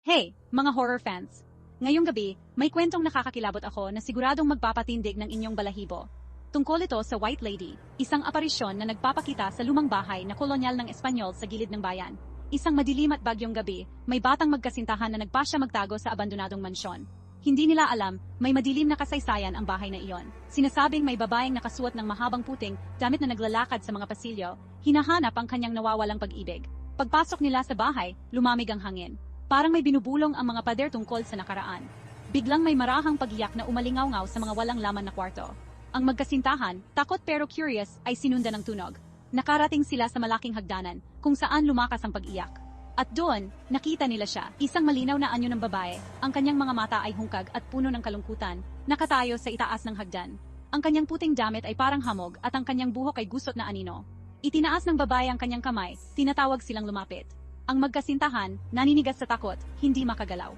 Hey, mga horror fans! Ngayong gabi, may kwentong nakakakilabot ako na siguradong magpapatindig ng inyong balahibo. Tungkol ito sa White Lady, isang aparisyon na nagpapakita sa lumang bahay na kolonyal ng Espanyol sa gilid ng bayan. Isang madilim at bagyong gabi, may batang magkasintahan na nagpasya magtago sa abandonadong mansyon. Hindi nila alam, may madilim na kasaysayan ang bahay na iyon. Sinasabing may babaeng nakasuot ng mahabang puting, damit na naglalakad sa mga pasilyo, hinahanap ang kanyang nawawalang pag-ibig. Pagpasok nila sa bahay, lumamig ang hangin. Parang may binubulong ang mga pader tungkol sa nakaraan. Biglang may marahang pag-iyak na umalingaw-ngaw sa mga walang laman na kwarto. Ang magkasintahan, takot pero curious, ay sinundan ng tunog. Nakarating sila sa malaking hagdanan, kung saan lumakas ang pag-iyak. At doon, nakita nila siya, isang malinaw na anyo ng babae, ang kanyang mga mata ay hungkag at puno ng kalungkutan, nakatayo sa itaas ng hagdan. Ang kanyang puting damit ay parang hamog at ang kanyang buhok ay gusot na anino. Itinaas ng babae ang kanyang kamay, tinatawag silang lumapit. Ang magkasintahan, naninigas sa takot, hindi makagalaw.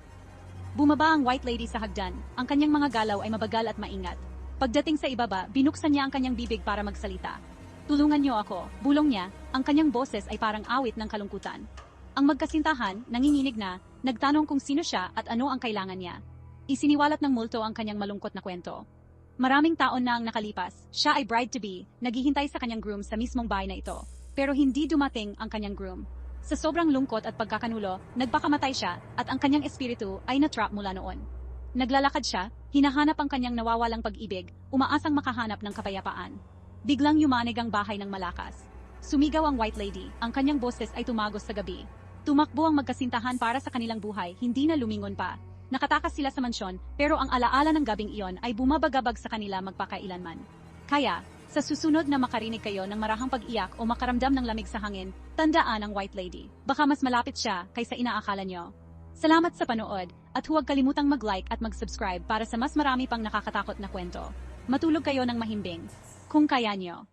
Bumaba ang White Lady sa hagdan, ang kanyang mga galaw ay mabagal at maingat. Pagdating sa ibaba, binuksan niya ang kanyang bibig para magsalita. Tulungan niyo ako, bulong niya, ang kanyang boses ay parang awit ng kalungkutan. Ang magkasintahan, nanginginig na, nagtanong kung sino siya at ano ang kailangan niya. Isiniwalat ng multo ang kanyang malungkot na kwento. Maraming taon na ang nakalipas, siya ay bride-to-be, naghihintay sa kanyang groom sa mismong bahay na ito. Pero hindi dumating ang kanyang groom. Sa sobrang lungkot at pagkakanulo, nagpakamatay siya at ang kanyang espiritu ay na-trap mula noon. Naglalakad siya, hinahanap ang kanyang nawawalang pag-ibig, umaasang makahanap ng kapayapaan. Biglang yumanig ang bahay ng malakas. Sumigaw ang White Lady, ang kanyang boses ay tumagos sa gabi. Tumakbo ang magkasintahan para sa kanilang buhay, hindi na lumingon pa. Nakatakas sila sa mansyon, pero ang alaala ng gabing iyon ay bumabagabag sa kanila magpakailanman. Kaya, sa susunod na makarinig kayo ng marahang pag-iyak o makaramdam ng lamig sa hangin, tandaan ang White Lady. Baka mas malapit siya kaysa inaakala nyo. Salamat sa panood, at huwag kalimutang mag-like at mag-subscribe para sa mas marami pang nakakatakot na kwento. Matulog kayo ng mahimbing, kung kaya nyo.